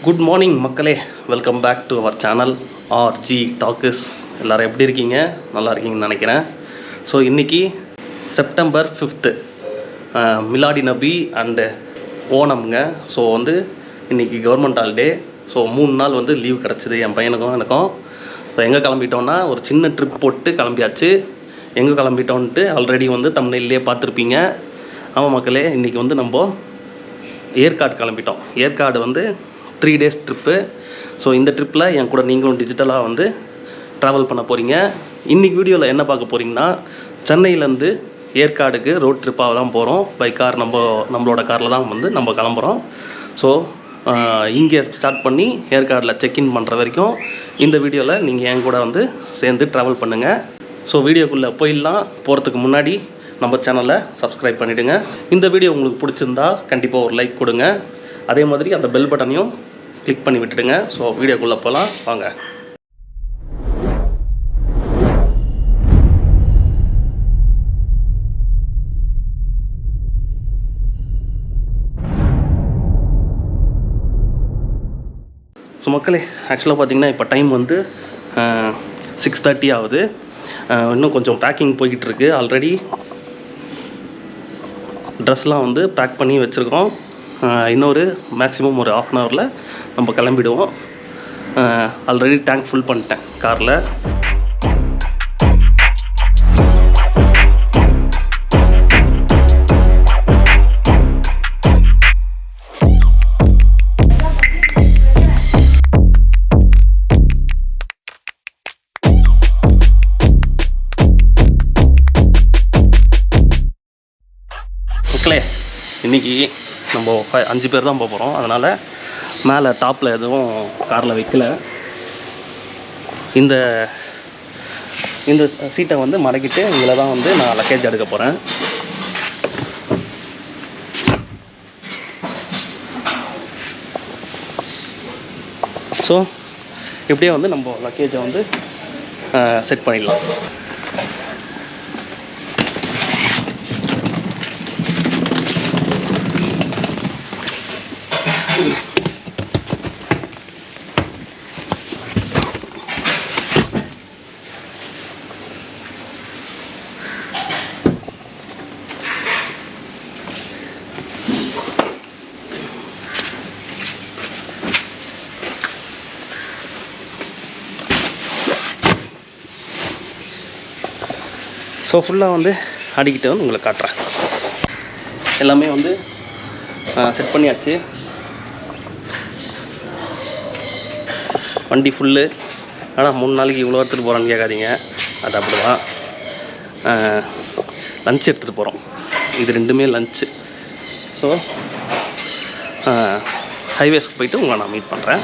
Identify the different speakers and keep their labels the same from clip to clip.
Speaker 1: Good morning மக்களே, welcome back to our channel RG talks. எல்லோரும் எப்படி இருக்கீங்க? நல்லா இருக்கீங்கன்னு நினைக்கிறேன். ஸோ இன்றைக்கி September 5th Miladi Nabi and ஓணம்ங்க. So இன்றைக்கி கவர்மெண்ட் ஹாலிடே. ஸோ 3 நாள் லீவ் கிடச்சிது என் பையனுக்கும் எனக்கும். ஸோ எங்கே கிளம்பிட்டோன்னா ஒரு சின்ன ட்ரிப் போட்டு கிளம்பியாச்சு. எங்கே கிளம்பிட்டோன்ட்டு ஆல்ரெடி தமிழ்லேயே பார்த்துருப்பீங்க. ஆமாம் மக்களே, இன்றைக்கி நம்ம ஏற்காடு கிளம்பிட்டோம். Yercaud 3 days trip. ஸோ இந்த ட்ரிப்பில் என் கூட நீங்களும் டிஜிட்டலாக ட்ராவல் பண்ண போகிறீங்க. இன்றைக்கி வீடியோவில் என்ன பார்க்க போகிறீங்கன்னா, சென்னையிலேருந்து ஏற்காடுக்கு ரோட் ட்ரிப்பாக தான் போகிறோம். பை கார் நம்மளோட காரில் தான் நம்ம கிளம்புறோம். ஸோ இங்கே ஸ்டார்ட் பண்ணி ஏற்காடில் செக்இன் பண்ணுற வரைக்கும் இந்த வீடியோவில் நீங்கள் என் கூட சேர்ந்து ட்ராவல் பண்ணுங்கள். ஸோ வீடியோக்குள்ளே போயிடலாம். போகிறதுக்கு முன்னாடி நம்ம சேனலை சப்ஸ்கிரைப் பண்ணிவிடுங்க. இந்த வீடியோ உங்களுக்கு பிடிச்சிருந்தா கண்டிப்பாக ஒரு லைக் கொடுங்க. அதே மாதிரி அந்த பெல் பட்டனையும் கிளிக் பண்ணி விட்டுடுங்க. ஸோ வீடியோக்குள்ளே போகலாம் வாங்க. ஸோ மக்களே, ஆக்சுவலாக பார்த்திங்கன்னா இப்போ டைம் 6:30 ஆகுது. இன்னும் கொஞ்சம் பேக்கிங் போய்கிட்டு இருக்கு. ஆல்ரெடி ட்ரெஸ்லாம் பேக் பண்ணி வச்சுருக்கோம். இன்னொரு மேக்ஸிமம் ஒரு 1/2 hourல நம்ம கிளம்பிடுவோம். ஆல்ரெடி டேங்க் ஃபுல் பண்ணிட்டேன் காரில். மக்களே, இன்றைக்கி நம்ம 5 பேர் தான் போக போகிறோம். அதனால் மேலே டாப்பில் எதுவும் காரில் வைக்கல. இந்த சீட்டை மடக்கிட்டு இதில் தான் நான் லக்கேஜ் எடுக்க போகிறேன். ஸோ இப்படியே நம்ம லக்கேஜை செட் பண்ணிடலாம். ஸோ ஃபுல்லாக அடிக்கிட்டு உங்களுக்கு காட்டுறேன். எல்லாமே செட் பண்ணியாச்சு. வண்டி ஃபுல்லு. ஆனால் 3 நாளைக்கு இவ்வளோ எடுத்துகிட்டு போகிறோன்னு கேட்காதீங்க. அது அப்படி தான். லன்ச் எடுத்துகிட்டு போகிறோம். இது 2மே லன்ச்சு. ஸோ ஹைவேஸ்க்கு போயிட்டு உங்களை நான் மீட் பண்ணுறேன்.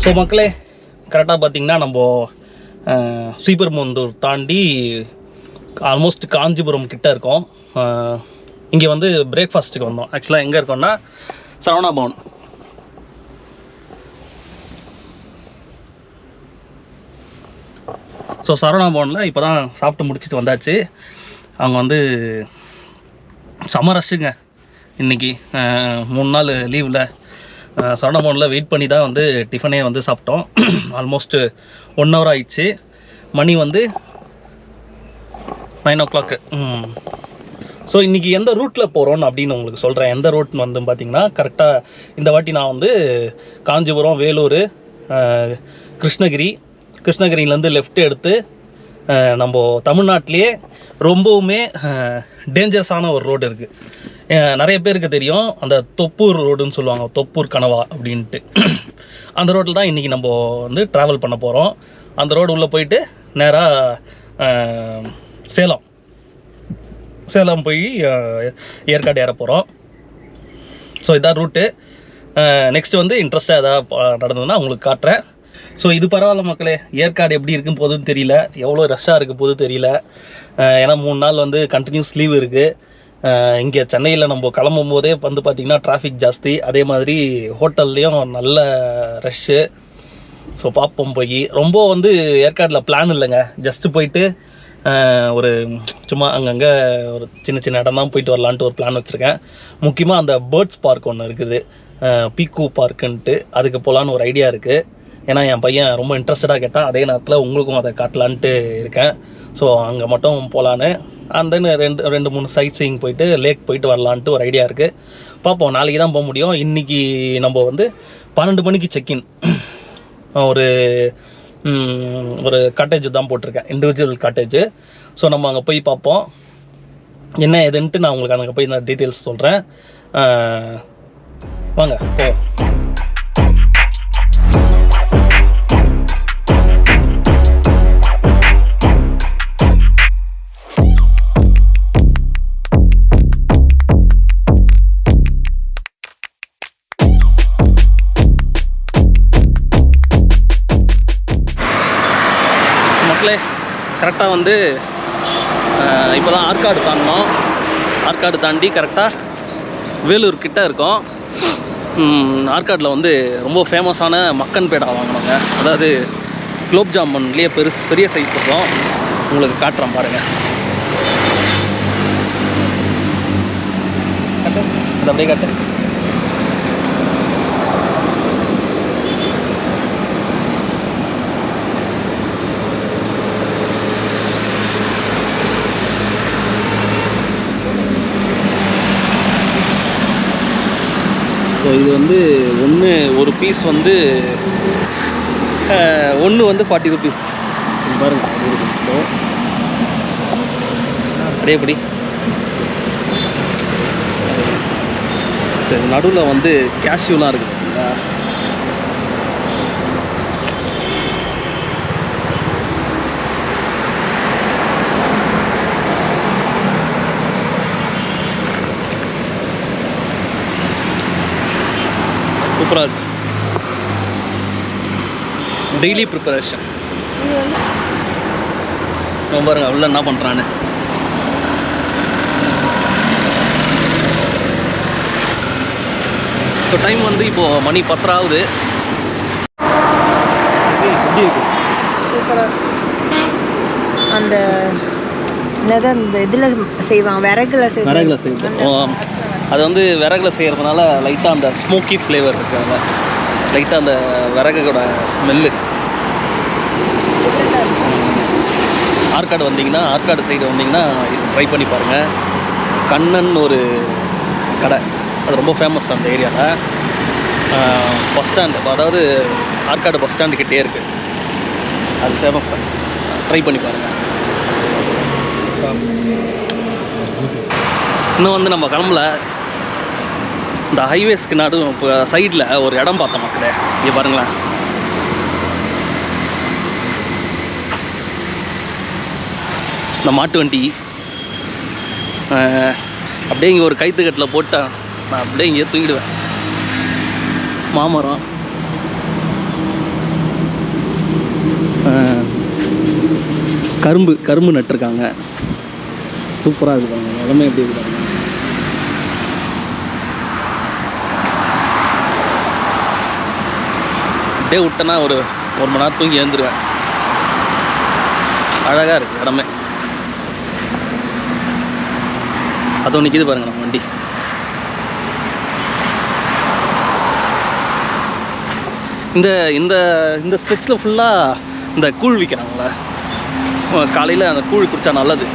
Speaker 1: ஸோ மக்களே, கரெக்டாக பார்த்திங்கன்னா நம்ம ஸ்ரீபெரும்புதூர் தாண்டி ஆல்மோஸ்ட் காஞ்சிபுரம் கிட்டே இருக்கோம். இங்கே பிரேக்ஃபாஸ்ட்டுக்கு வந்தோம். ஆக்சுவலாக எங்கே இருக்கோம்னா சரவணா பவன். ஸோ சரவணா பவனில் இப்போ தான் சாப்பிட்டு முடிச்சுட்டு வந்தாச்சு. அவங்க வந்து செம ரஷ்ஷுங்க இன்றைக்கி. 3 நாள் லீவில் சரவணா பவனில் வெயிட் பண்ணி தான் வந்து டிஃபனே வந்து சாப்பிட்டோம். ஆல்மோஸ்ட் 1 hour ஆயிடுச்சு. மணி வந்து 9 o'clock. ஸோ இன்றைக்கி எந்த ரூட்டில் போகிறோன்னு அப்படின்னு உங்களுக்கு சொல்கிறேன். எந்த ரூட்னு வந்து பார்த்திங்கன்னா கரெக்டாக இந்த வாட்டி நான் வந்து காஞ்சிபுரம், வேலூர், கிருஷ்ணகிரியிலேருந்து லெஃப்ட் எடுத்து நம்ம தமிழ்நாட்டிலே ரொம்பவுமே டேஞ்சரஸான ஒரு ரோடு இருக்குது. நிறைய பேருக்கு தெரியும், அந்த தொப்பூர் ரோடுன்னு சொல்லுவாங்க, தொப்பூர் கனவா அப்படின்ட்டு. அந்த ரோட்டில் தான் இன்றைக்கி நம்ம வந்து ட்ராவல் பண்ண போகிறோம். அந்த ரோடு உள்ளே போயிட்டு நேராக சேலம் போய் ஏற்காடு ஏற போகிறோம். ஸோ இதான் ரூட்டு. நெக்ஸ்ட் வந்து இன்ட்ரெஸ்ட்டாக எதாவது நடந்ததுன்னா உங்களுக்கு காட்டுறேன். ஸோ இது பரவாயில்ல மக்களே, ஏற்காடு எப்படி இருக்கும் போதுன்னு தெரியல, எவ்வளோ ரஷ்ஷாக இருக்க போது தெரியல. ஏன்னா 3 நாள் வந்து கண்டினியூஸ் லீவ் இருக்குது. இங்கே சென்னையில் நம்ம கிளம்பும் போதே வந்து பார்த்திங்கன்னா டிராஃபிக் ஜாஸ்தி, அதே மாதிரி ஹோட்டல்லையும் நல்ல ரஷ்ஷு. ஸோ பார்ப்போம். போய் ரொம்ப வந்து ஏற்காடில் பிளான் இல்லைங்க, ஜஸ்ட்டு போயிட்டு ஒரு சும்மா அங்கங்கே ஒரு சின்ன இடம் தான் போயிட்டு வரலான்ட்டு ஒரு பிளான் வச்சுருக்கேன். முக்கியமாக அந்த பேர்ட்ஸ் பார்க் ஒன்று இருக்குது, பீக்கூ பார்க்குன்ட்டு, அதுக்கு போகலான்னு ஒரு ஐடியா இருக்குது. ஏன்னா என் பையன் ரொம்ப இன்ட்ரெஸ்டடாக கேட்டான், அதே நேரத்தில் உங்களுக்கும் அதை காட்டலான்ட்டு இருக்கேன். ஸோ அங்கே மட்டும் போகலான்னு, அண்ட் தென் 2-3 சைட் சீயிங் போயிட்டு லேக் போயிட்டு வரலான்ட்டு ஒரு ஐடியா இருக்குது. பார்ப்போம், நாளைக்கு தான் போக முடியும். இன்றைக்கி நம்ம வந்து 12 மணிக்கு செக்இன். ஒரு காட்டேஜ் தான் போட்டிருக்கேன், இண்டிவிஜுவல் காட்டேஜு. ஸோ நம்ம அங்கே போய் பார்ப்போம் என்ன ஏதுன்ட்டு. நான் உங்களுக்கு அங்கே போய் நான் டீட்டெயில்ஸ் சொல்கிறேன். வாங்க போ. கரெக்டாக வந்து இப்போ தான் ஆற்காடு தாண்டினோம். ஆற்காடு தாண்டி கரெக்டாக வேலூர் கிட்டே இருக்கோம். ஆற்காடில் வந்து ரொம்ப ஃபேமஸான மக்கன் பேடா வாங்கினோங்க. அதாவது குலோப் ஜாமுன்லேயே பெரிய சைஸ் இருக்கும். உங்களுக்கு காட்டுறேன் பாருங்கள். அது அப்படியே காட்டு. ஸோ இது வந்து ஒரு பீஸ் வந்து 1 வந்து 40 rupees பாருங்கள். அப்படியே எப்படி சரி, நடுவில் வந்து கேஷ்யூலாம் இருக்குது. சூப்பராக இருக்குது. டெய்லி ப்ரிப்பரேஷன் பாருங்க, உள்ள என்ன பண்ணுறான்னு. ஸோ டைம் வந்து இப்போது மணி 10 ஆகுது.
Speaker 2: சூப்பராக அந்த அந்த இதில் செய்வாங்க, விறகுல
Speaker 1: செய்வோம். அது வந்து விறகுல செய்கிறதுனால லைட்டாக அந்த ஸ்மோக்கி ஃப்ளேவர் இருக்காங்க, லைட்டாக அந்த விறகோட ஸ்மெல்லு. ஆற்காடு வந்தீங்கன்னா, ஆற்காடு சைடு வந்தீங்கன்னா ட்ரை பண்ணி பாருங்கள். கண்ணன் ஒரு கடை, அது ரொம்ப ஃபேமஸ் அந்த ஏரியாவில். பஸ் ஸ்டாண்டு, அதாவது ஆற்காடு பஸ் ஸ்டாண்டு கிட்டே இருக்குது, அது ஃபேமஸ் தான். ட்ரை பண்ணி பாருங்கள். இன்னும் வந்து நம்ம கிளம்பல. இந்த ஹைவேஸ்க்கு இப்போ சைடில் ஒரு இடம் பார்த்தோம் மக்களே, இங்கே பாருங்களேன். இந்த மாட்டு வண்டி அப்படியே இங்கே ஒரு கைத்துக்கட்டில் போட்டால் நான் அப்படியே இங்கே தூங்கிடுவேன். மாமரம், கரும்பு நட்டுருக்காங்க. சூப்பராக இருக்குப்பாங்க. எல்லாமே எப்படி இருக்காங்க. அப்படியே விட்டேன்னா ஒரு 1 மணி நேரம் தூங்கி எழுந்துருவேன். அழகாக இருக்குது இடமே. அது நிற்கிது பாருங்க நம்ம வண்டி. இந்த இந்த இந்த ஸ்ட்ரெச்சில் ஃபுல்லாக இந்த கூழ் விற்கிறாங்கள, காலையில் அந்த கூழ் குடித்தா நல்லது.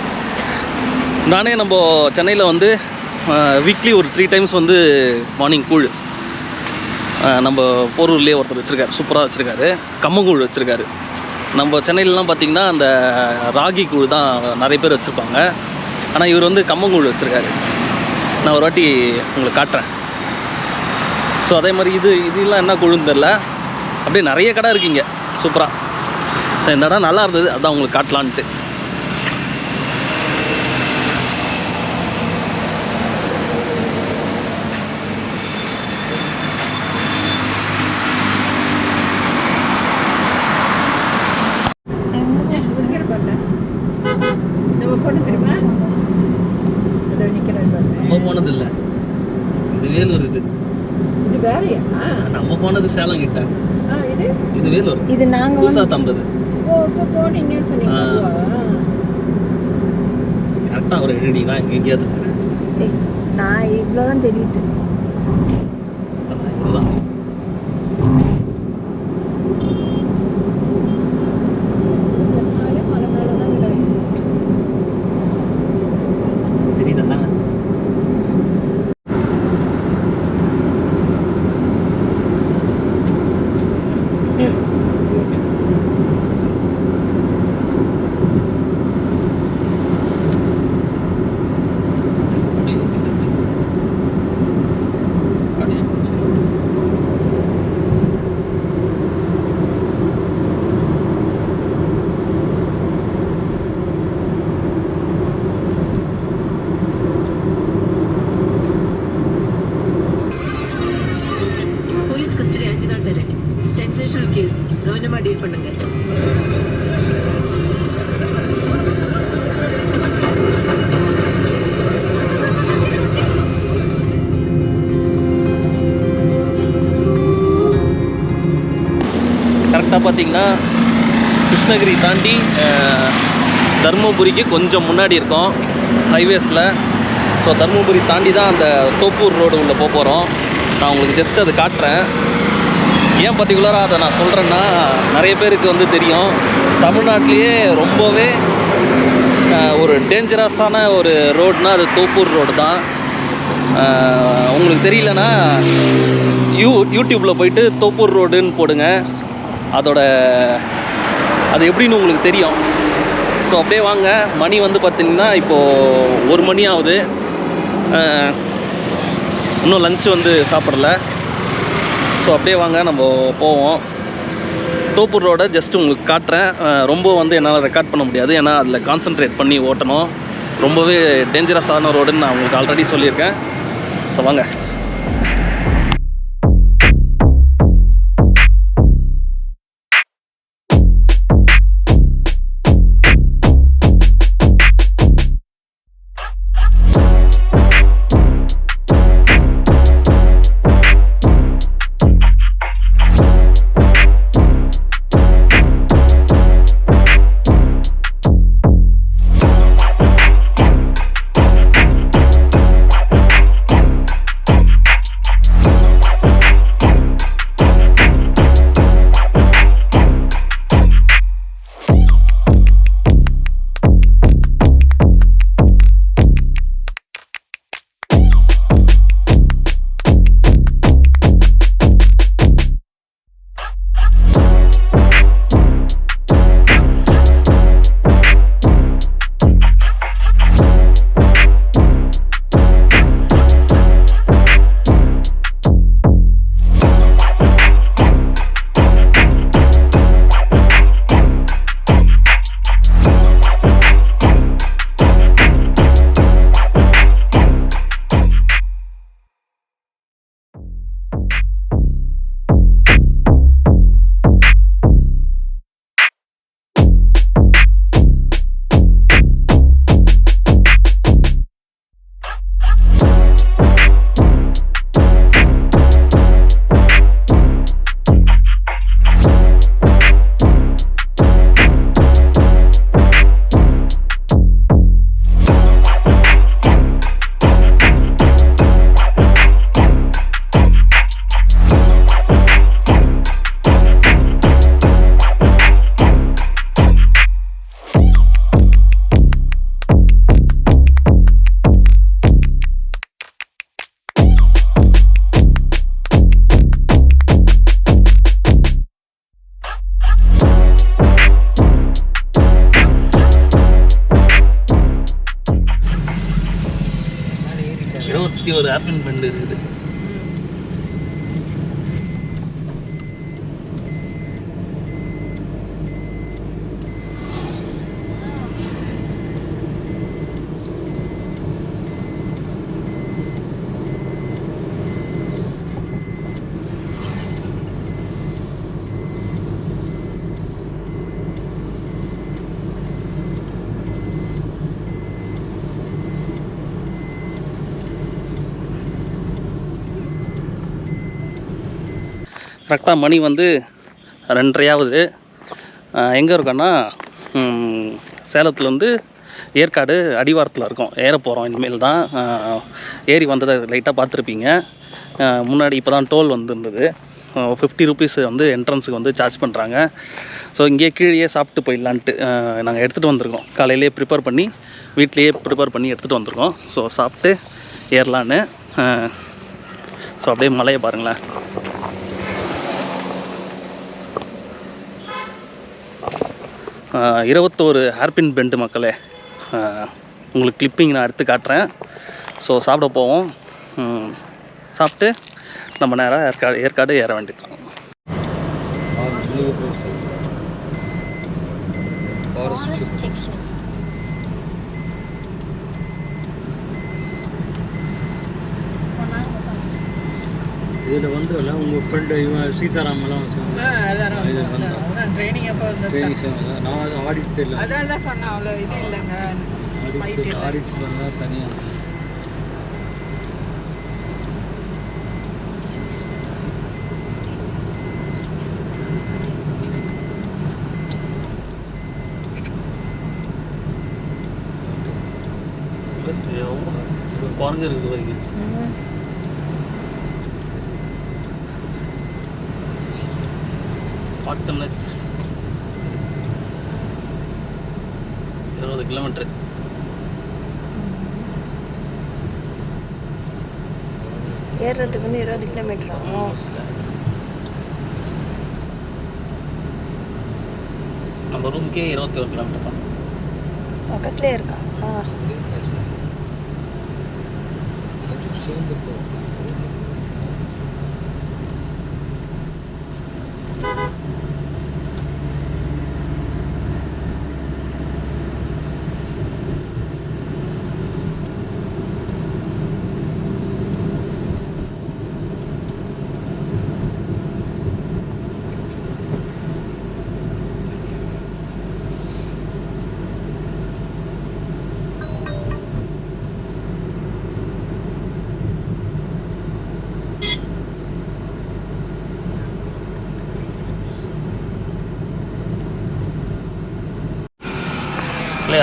Speaker 1: நானே நம்ம சென்னையில் வந்து வீக்லி ஒரு 3 times வந்து மார்னிங் கூழ் நம்ம போரூர்லேயே ஒருத்தர் வச்சுருக்காரு, சூப்பராக வச்சுருக்காரு. கம்மங்கூழ் வச்சுருக்காரு. நம்ம சென்னையிலலாம் பார்த்திங்கன்னா அந்த ராகி கூழ் தான் நிறைய பேர் வச்சுருப்பாங்க. ஆனால் இவர் வந்து கம்மங்கூழ் வச்சுருக்காரு. நான் ஒரு வாட்டி உங்களுக்கு காட்டுறேன். ஸோ அதே மாதிரி இதெல்லாம் என்ன கூழுன்னு தெரில, அப்படியே நிறைய கடை இருக்குங்க சூப்பராக. இந்த இடம் நல்லா இருந்தது, அதான் உங்களுக்கு காட்டலான்ட்டு. நம்ம போனது இல்லை, இது வேலூர். இது
Speaker 2: வேறையா?
Speaker 1: நம்ம போனது சேலம் கிட்ட. இது வேலூர்.
Speaker 2: இது நாங்க
Speaker 1: புதுசா தந்தது.
Speaker 2: போனீங்கன்னு சொன்னீங்க.
Speaker 1: கரெக்டாக ஒரு எழுதிங்களா எங்கேயாவது
Speaker 2: நான் இவ்வளோதான் தெரியுது.
Speaker 1: இவ்வளோதான். தெரியுதா?
Speaker 2: கவனமா டீல் பண்ணுங்க.
Speaker 1: கரெக்டாக பார்த்தீங்கன்னா கிருஷ்ணகிரி தாண்டி தருமபுரிக்கு கொஞ்சம் முன்னாடி இருக்கோம் ஹைவேஸில். ஸோ தருமபுரி தாண்டி தான் அந்த தோப்பூர் ரோடு உள்ளே போக போகிறோம். நான் உங்களுக்கு ஜஸ்ட் அது காட்டுறேன். ஏன் பர்டிகுலராக அதை நான் சொல்கிறேன்னா, நிறைய பேருக்கு வந்து தெரியும், தமிழ்நாட்டிலேயே ரொம்பவே ஒரு டேஞ்சரஸான ஒரு ரோடுனா அது தோப்பூர் ரோடு தான். உங்களுக்கு தெரியலனா யூடியூப்பில் போயிட்டு தோப்பூர் ரோடுன்னு போடுங்க, அது எப்படின்னு உங்களுக்கு தெரியும். ஸோ அப்படியே வாங்க. மணி வந்து பார்த்திங்கன்னா இப்போது 1 மணி ஆகுது. இன்னும் லஞ்ச் வந்து சாப்பிடல. ஸோ அப்படியே வாங்க நம்ம போவோம். தோப்பூர் ரோடை ஜஸ்ட் உங்களுக்கு காட்டுறேன். ரொம்ப வந்து என்னால் ரெக்கார்ட் பண்ண முடியாது, ஏன்னா அதில் கான்சன்ட்ரேட் பண்ணி ஓட்டணும். ரொம்பவே டேஞ்சரஸான ரோடுன்னு நான் உங்களுக்கு ஆல்ரெடி சொல்லியிருக்கேன். ஸோ வாங்க. ஹேர்பின் பெண்டு இருக்குது. கரெக்டாக மணி வந்து 2:30 ஆகுது. எங்கே இருக்கோன்னா சேலத்துலேருந்து ஏற்காடு அடிவாரத்தில் இருக்கோம். ஏற போகிறோம். இனிமேல் தான் ஏறி வந்ததை லைட்டாக பார்த்துருப்பீங்க. முன்னாடி இப்போ தான் டோல் வந்துருந்தது. 50 ருபீஸ் வந்து என்ட்ரன்ஸுக்கு வந்து சார்ஜ் பண்ணுறாங்க. ஸோ இங்கேயே கீழே சாப்பிட்டு போயிடலான்ட்டு நாங்கள் எடுத்துகிட்டு வந்திருக்கோம். காலையிலே ப்ரிப்பேர் பண்ணி வீட்லேயே ப்ரிப்பேர் பண்ணி எடுத்துகிட்டு வந்திருக்கோம். ஸோ சாப்பிட்டு ஏறலான்னு. ஸோ அப்படியே மலையை பாருங்களேன். ஆ 21 ஹேர்பின் பெண்டு மக்களே. உங்களுக்கு கிளிப்பிங் நான் எடுத்து காட்டுறேன். ஸோ சாப்பிட போவோம். சாப்பிட்டு நம்ம நேராக ஏற்காடு ஏற வேண்டியதான்.
Speaker 3: இதில் வந்து உங்கள் ஃப்ரெண்டு இவன் சீதாராமெல்லாம்
Speaker 2: ட்ரைனிங் அப்போ
Speaker 3: நான் ஆடிட் இல்லை,
Speaker 2: அதான் சொன்னேன். அவ்வளோ இது இல்லைங்க.
Speaker 3: ஆடிட் பண்ணால் தனியாக
Speaker 1: குறைஞ்சி இருக்குது வரைக்கும். Bottoms 20 kilometre.
Speaker 2: ஏறுறதுக்கு வந்து 20 கிலோமீட்டர் ஆகும்.
Speaker 1: நம்ம ரூமுக்கே 21 கிலோமீட்டர் தான்.
Speaker 2: பக்கத்துலேயே இருக்கா?
Speaker 3: சேர்ந்து போகும்.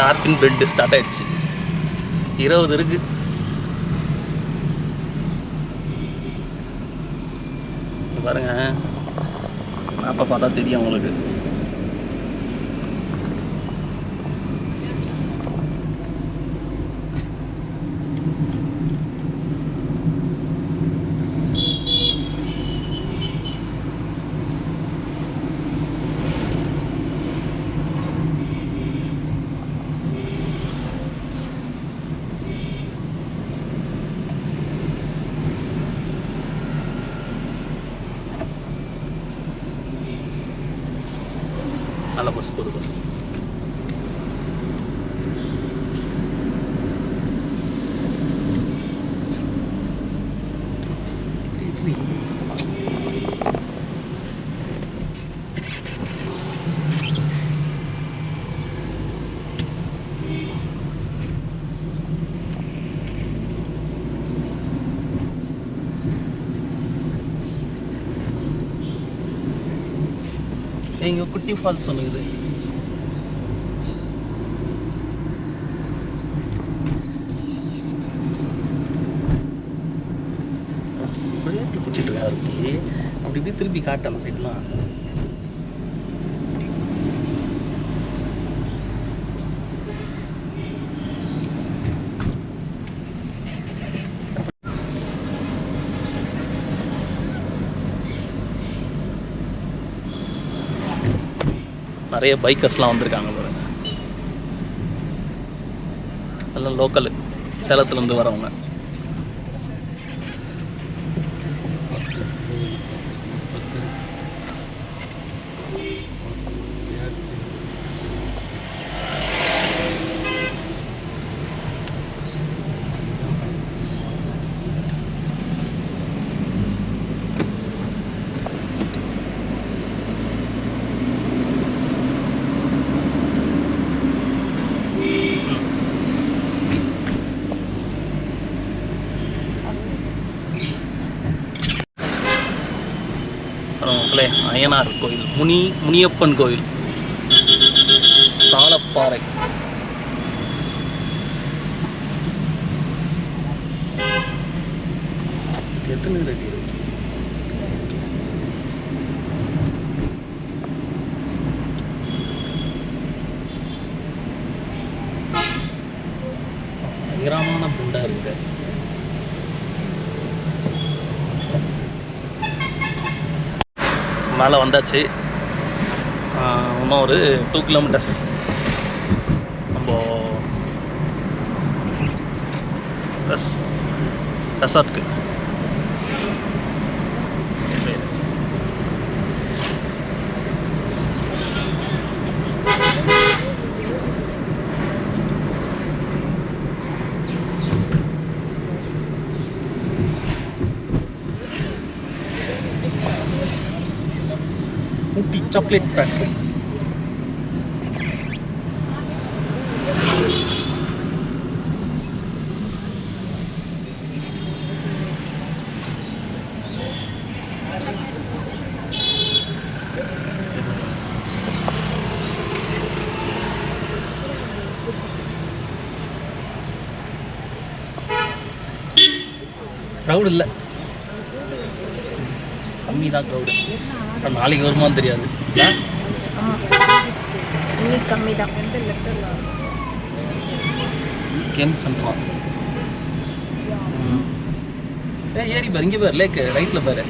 Speaker 1: ஹேர்பின் பெண்டு ஸ்டார்ட் ஆயிடுச்சு. 20 இருக்கு. பாருங்க, மேப்பை பார்த்தா தெரியும் உங்களுக்கு. நல்ல பஸ் போகுது. இங்கே குட்டி ஃபால்ஸ் சொல்லுது. பிடிச்சிட்டு இருக்கா இருக்கு. அப்படி இப்படி திருப்பி காட்டு அந்த சைட்லாம். நிறைய பைக்கர்ஸ்லாம் வந்திருக்காங்க பாருங்க. எல்லாம் லோக்கலு, சேலத்துலேருந்து வரவங்க. மக்களே, அய்யனார் கோயில், முனியப்பன் கோயில், சாலப்பாறை. எத்தனை அடி இருக்கு? பயங்கரமான புண்டா இருக்கு. மேலே வந்தாச்சு. இன்னும் ஒரு 2 கிலோமீட்டர்ஸ் நம்ம ரெசார்ட்க்கு. ஊட்டி சாக்லேட் ஃபேக்ட்ரி. க்ரௌட் இல்லை, கம்மி தான் க்ரௌடு. நாளைக்கு வருமானு தெரியாது.
Speaker 2: இன்னைக்கு கம்மி தான்.
Speaker 1: கேம் சென்ட்ரா. ஏரி பாரு, இங்கே பாரு, லேக்கு ரைட்டில் பாரு.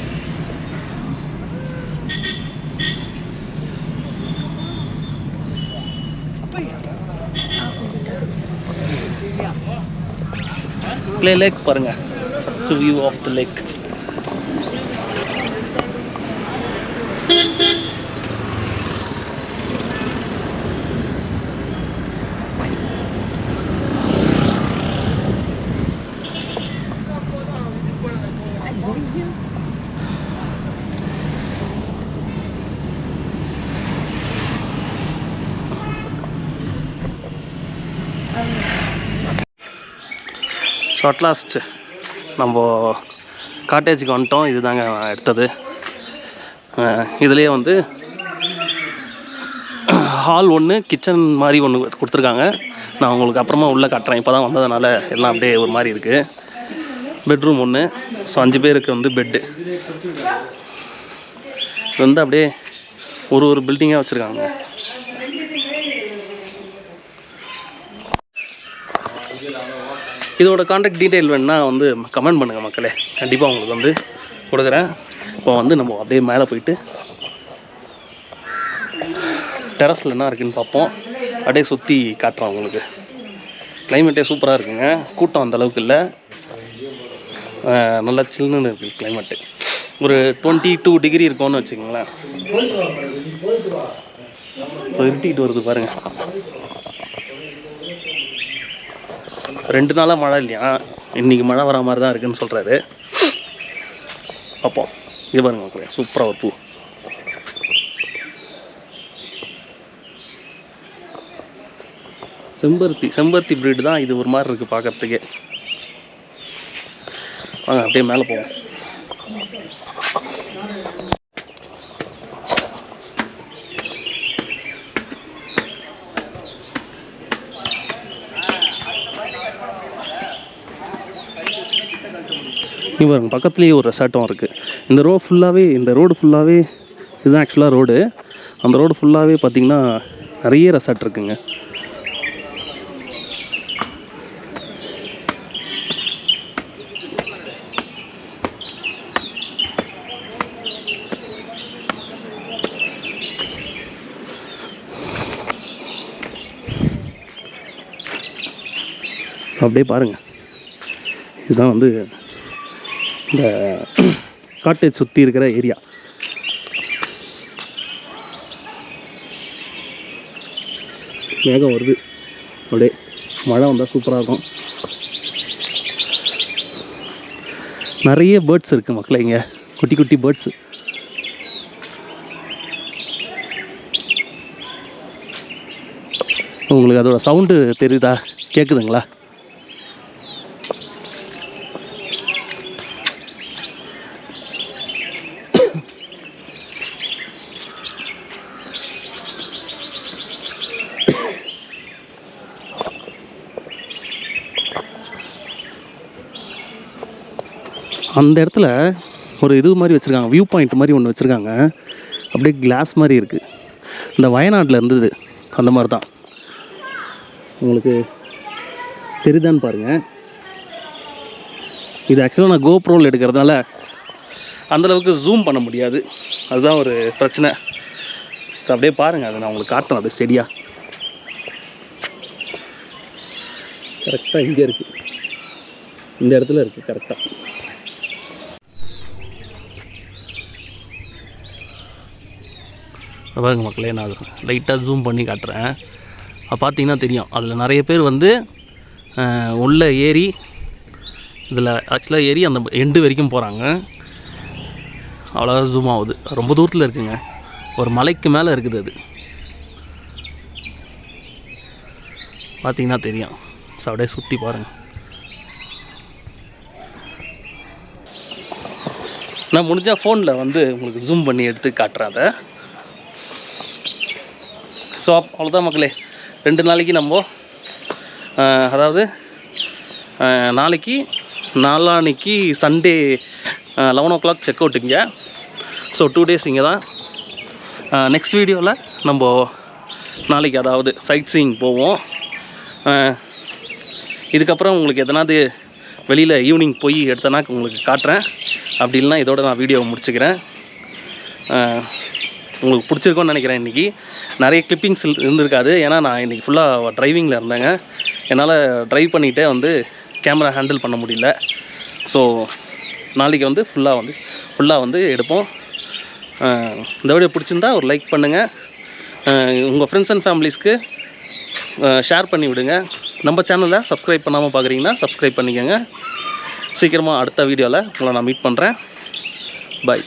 Speaker 1: ப்ளே லேக் பாருங்க, first view of the lake. So at last நம்ம காட்டேஜுக்கு வந்துட்டோம். இது தாங்க எடுத்தது. இதுலேயே வந்து ஹால் ஒன்று, கிச்சன் மாதிரி ஒன்று கொடுத்துருக்காங்க. நான் உங்களுக்கு அப்புறமா உள்ளே காட்டுறேன். இப்போ தான் வந்ததுனால எல்லாம் அப்படியே ஒரு மாதிரி இருக்குது. பெட்ரூம் ஒன்று. ஸோ 5 பேருக்கு வந்து பெட்டு. இது வந்து அப்படியே ஒரு பில்டிங்காக வச்சுருக்காங்க. இதோட கான்டாக்ட் டீட்டெயில் வேணுன்னா வந்து கமெண்ட் பண்ணுங்கள் மக்களே, கண்டிப்பாக உங்களுக்கு வந்து கொடுக்குறேன். இப்போ வந்து நம்ம அப்படியே மேலே போயிட்டு டெரஸில் என்ன இருக்குதுன்னு பார்ப்போம். அப்படியே சுற்றி காட்டுறோம் உங்களுக்கு. கிளைமேட்டே சூப்பராக இருக்குங்க. கூட்டம் அந்தளவுக்கு இல்லை, நல்லா சில்லுன்னு இருக்குது கிளைமேட்டு. ஒரு 22 டிகிரி இருக்கும்னு வச்சுக்கோங்களேன். ஸோ இருட்டிகிட்டு வருது பாருங்கள். 2 நாளாக மழை இல்லையா, இன்றைக்கி மழை வர மாதிரி தான் இருக்குதுன்னு சொல்கிறாரு. பார்ப்போம். இது பாருங்க மக்களே, சூப்பராக ஒரு பூ. செம்பருத்தி ப்ரீடு தான் இது. ஒரு மாதிரி இருக்குது பார்க்குறதுக்கே. வாங்க அப்படியே மேலே போவோம். பாருங்க, பக்கத்துலேயே ஒரு ரெசார்ட்டும் இருக்குது. இந்த ரோடு ஃபுல்லாகவே இதுதான் ஆக்சுவலாக ரோடு. அந்த ரோடு ஃபுல்லாகவே பார்த்திங்கன்னா நிறைய ரெசார்ட் இருக்குங்க. ஸோ அப்படியே பாருங்கள், இதுதான் வந்து இந்த காட்டேஜ் சுற்றி இருக்கிற ஏரியா. மேகம் வருது, அப்படியே மழை வந்தால் சூப்பராக இருக்கும். நிறைய பேர்ட்ஸ் இருக்குது மக்களே, இங்கே குட்டி குட்டி பேர்ட்ஸு. உங்களுக்கு அதோட சவுண்டு தெரியுதா, கேட்குதுங்களா? அந்த இடத்துல ஒரு இது மாதிரி வச்சுருக்காங்க, வியூ பாயிண்ட் மாதிரி ஒன்று வச்சுருக்காங்க. அப்படியே கிளாஸ் மாதிரி இருக்குது. இந்த வயநாட்டில் இருந்தது அந்த மாதிரி தான். உங்களுக்கு தெரியுதான்னு பாருங்கள். இது ஆக்சுவலாக நான் கோப்ரோவில் எடுக்கிறதுனால அந்தளவுக்கு ஜூம் பண்ண முடியாது, அதுதான் ஒரு பிரச்சனை. ஸோ அப்படியே பாருங்கள், அதை நான் உங்களுக்கு காட்டுறேன். அது ஸ்டெடியாக கரெக்டாக இங்கே இருக்குது, இந்த இடத்துல இருக்குது கரெக்டாக. பாருங்க மக்களே, நான் லைட்டாக ஜூம் பண்ணி காட்டுறேன். பார்த்தீங்கன்னா தெரியும், அதில் நிறைய பேர் வந்து உள்ளே ஏறி, இதில் ஆக்சுவலாக ஏறி அந்த எண்டு வரைக்கும் போகிறாங்க. அவ்வளோதான் ஜூம் ஆகுது. ரொம்ப தூரத்தில் இருக்குங்க, ஒரு மலைக்கு மேலே இருக்குது. அது பார்த்தீங்கன்னா தெரியும். ஸோ அப்படியே சுற்றி பாருங்கள். நான் முடிஞ்சால் ஃபோனில் வந்து உங்களுக்கு ஜூம் பண்ணி எடுத்து காட்டுறேன் அதை. ஸோ அவ்வளோதான் மக்களே, 2 நாளைக்கு நம்ம அதாவது நாளான்னைக்கு சண்டே 11 o'clock செக் அவுட்டுங்க. ஸோ 2 days இங்கே தான். நெக்ஸ்ட் வீடியோவில் நம்ம நாளைக்கு அதாவது சைட் சீயிங் போவோம். இதுக்கப்புறம் உங்களுக்கு எதனாவது வெளியில் ஈவினிங் போய் எடுத்தேன்னா உங்களுக்கு காட்டுறேன். அப்படி இல்லைனா இதோட நான் வீடியோவை முடிச்சுக்கிறேன். உங்களுக்கு பிடிச்சிருக்கோன்னு நினைக்கிறேன். இன்றைக்கி நிறைய கிளிப்பிங்ஸ் இருந்திருக்காது, ஏன்னா நான் இன்றைக்கி ஃபுல்லாக ட்ரைவிங்கில் இருந்தேங்க. என்னால் ட்ரைவ் பண்ணிகிட்டே வந்து கேமரா ஹேண்டில் பண்ண முடியல. ஸோ நாளைக்கு வந்து ஃபுல்லாக வந்து எடுப்போம். இந்த வீடியோ பிடிச்சிருந்தா ஒரு லைக் பண்ணுங்கள். உங்கள் ஃப்ரெண்ட்ஸ் அண்ட் ஃபேமிலிஸ்க்கு ஷேர் பண்ணி விடுங்க. நம்ம சேனலை சப்ஸ்கிரைப் பண்ணாமல் பார்க்குறீங்கன்னா சப்ஸ்கிரைப் பண்ணிக்கோங்க. சீக்கிரமாக அடுத்த வீடியோவில் உங்களை நான் மீட் பண்ணுறேன். பாய்.